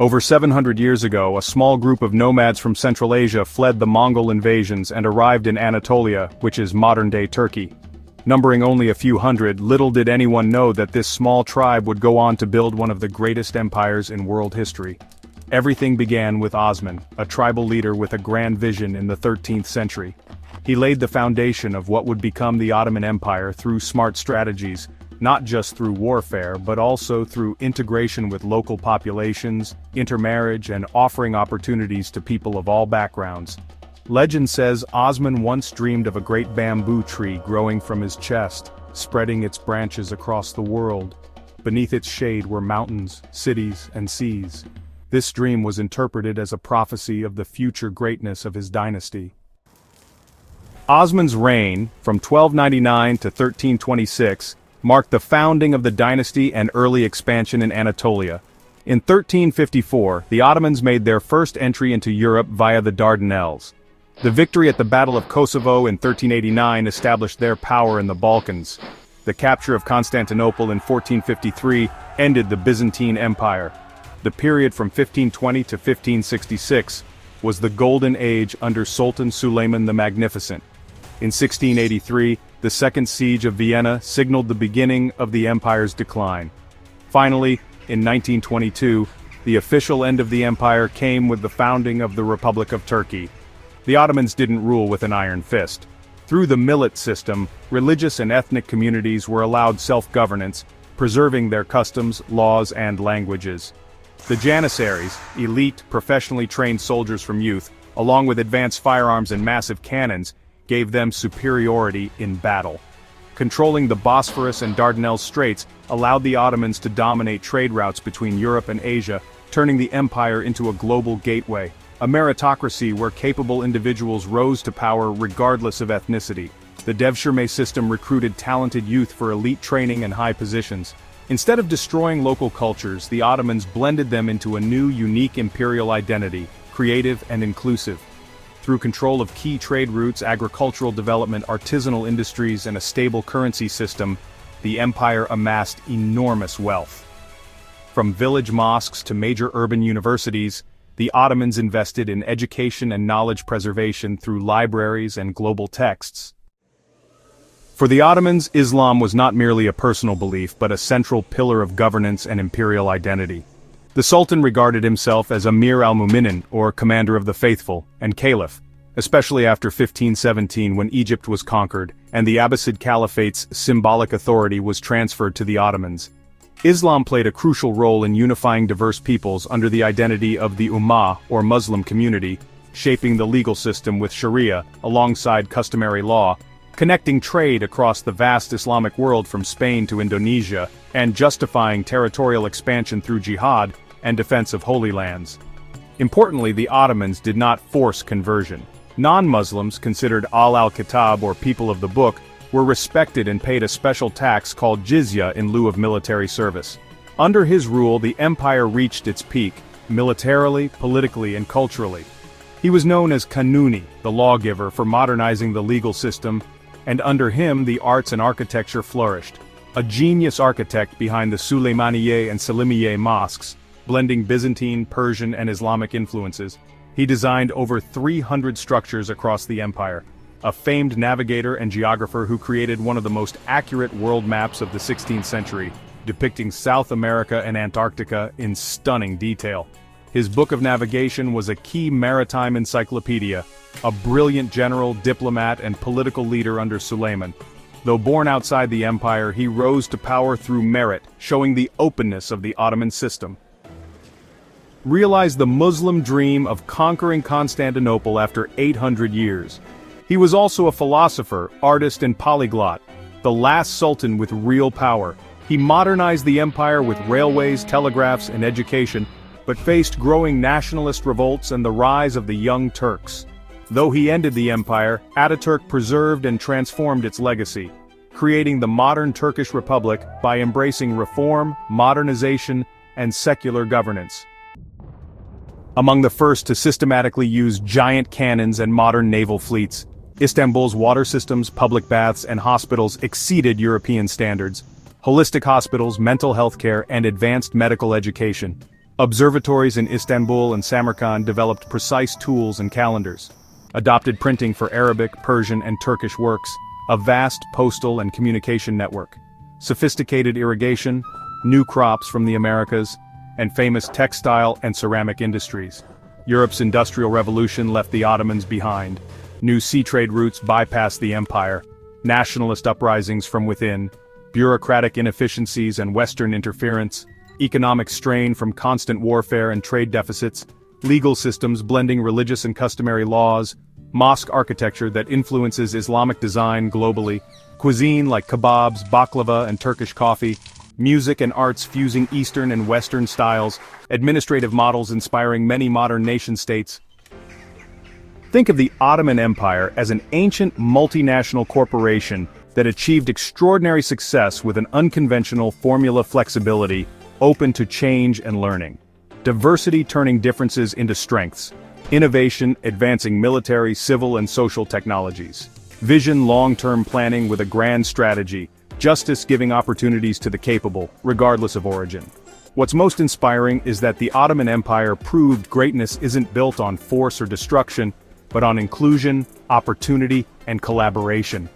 Over 700 years ago, a small group of nomads from Central Asia fled the Mongol invasions and arrived in Anatolia, which is modern-day Turkey. Numbering only a few hundred, little did anyone know that this small tribe would go on to build one of the greatest empires in world history. Everything began with Osman, a tribal leader with a grand vision in the 13th century. He laid the foundation of what would become the Ottoman Empire through smart strategies, not just through warfare but also through integration with local populations, intermarriage, and offering opportunities to people of all backgrounds. Legend says Osman once dreamed of a great bamboo tree growing from his chest, spreading its branches across the world. Beneath its shade were mountains, cities, and seas. This dream was interpreted as a prophecy of the future greatness of his dynasty. Osman's reign, from 1299 to 1326, marked the founding of the dynasty and early expansion in Anatolia. In 1354, the Ottomans made their first entry into Europe via the Dardanelles. The victory at the Battle of Kosovo in 1389 established their power in the Balkans. The capture of Constantinople in 1453 ended the Byzantine Empire. The period from 1520 to 1566 was the Golden Age under Sultan Suleiman the Magnificent. In 1683, the Second Siege of Vienna signaled the beginning of the empire's decline. Finally, in 1922, the official end of the empire came with the founding of the Republic of Turkey. The Ottomans didn't rule with an iron fist. Through the millet system, religious and ethnic communities were allowed self-governance, preserving their customs, laws, and languages. The Janissaries, elite, professionally trained soldiers from youth, along with advanced firearms and massive cannons, gave them superiority in battle. Controlling the Bosphorus and Dardanelles Straits allowed the Ottomans to dominate trade routes between Europe and Asia, turning the empire into a global gateway, a meritocracy where capable individuals rose to power regardless of ethnicity. The Devshirme system recruited talented youth for elite training and high positions. Instead of destroying local cultures, the Ottomans blended them into a new, unique imperial identity, creative and inclusive. Through control of key trade routes, agricultural development, artisanal industries, and a stable currency system, the empire amassed enormous wealth. From village mosques to major urban universities, the Ottomans invested in education and knowledge preservation through libraries and global texts. For the Ottomans, Islam was not merely a personal belief but a central pillar of governance and imperial identity. The Sultan regarded himself as Amir al-Mu'minin, or Commander of the Faithful, and Caliph, especially after 1517 when Egypt was conquered, and the Abbasid Caliphate's symbolic authority was transferred to the Ottomans. Islam played a crucial role in unifying diverse peoples under the identity of the Ummah, or Muslim community, shaping the legal system with Sharia, alongside customary law, connecting trade across the vast Islamic world from Spain to Indonesia, and justifying territorial expansion through jihad and defense of holy lands. Importantly, the Ottomans did not force conversion. Non-Muslims, considered Ahl al-Kitab or people of the book, were respected and paid a special tax called jizya in lieu of military service. Under his rule, the empire reached its peak, militarily, politically, and culturally. He was known as Kanuni, the lawgiver, for modernizing the legal system, and under him the arts and architecture flourished. A genius architect behind the Suleymaniye and Selimiye mosques, blending Byzantine, Persian, and Islamic influences, he designed over 300 structures across the empire. A famed navigator and geographer who created one of the most accurate world maps of the 16th century, depicting South America and Antarctica in stunning detail. His book of navigation was a key maritime encyclopedia, a brilliant general, diplomat, and political leader under Suleiman. Though born outside the empire, he rose to power through merit, showing the openness of the Ottoman system. Realized the Muslim dream of conquering Constantinople after 800 years. He was also a philosopher, artist, and polyglot, the last sultan with real power. He modernized the empire with railways, telegraphs, and education, but faced growing nationalist revolts and the rise of the Young Turks. Though he ended the empire, Ataturk preserved and transformed its legacy, creating the modern Turkish Republic by embracing reform, modernization, and secular governance. Among the first to systematically use giant cannons and modern naval fleets, Istanbul's water systems, public baths, and hospitals exceeded European standards. Holistic hospitals, mental health care, and advanced medical education. Observatories in Istanbul and Samarkand developed precise tools and calendars, adopted printing for Arabic, Persian, and Turkish works, a vast postal and communication network, sophisticated irrigation, new crops from the Americas, and famous textile and ceramic industries. Europe's Industrial Revolution left the Ottomans behind. New sea trade routes bypassed the empire, nationalist uprisings from within, bureaucratic inefficiencies and Western interference, economic strain from constant warfare and trade deficits, legal systems blending religious and customary laws, mosque architecture that influences Islamic design globally, cuisine like kebabs, baklava, and Turkish coffee, music and arts fusing Eastern and Western styles, administrative models inspiring many modern nation-states. Think of the Ottoman Empire as an ancient multinational corporation that achieved extraordinary success with an unconventional formula flexibility, open to change and learning. Diversity turning differences into strengths. Innovation advancing military, civil, and social technologies. Vision long-term planning with a grand strategy. Justice giving opportunities to the capable, regardless of origin. What's most inspiring is that the Ottoman Empire proved greatness isn't built on force or destruction, but on inclusion, opportunity, and collaboration.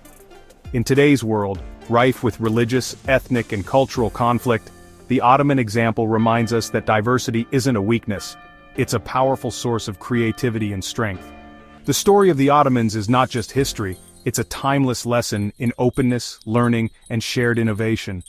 In today's world, rife with religious, ethnic, and cultural conflict, the Ottoman example reminds us that diversity isn't a weakness, it's a powerful source of creativity and strength. The story of the Ottomans is not just history, it's a timeless lesson in openness, learning, and shared innovation.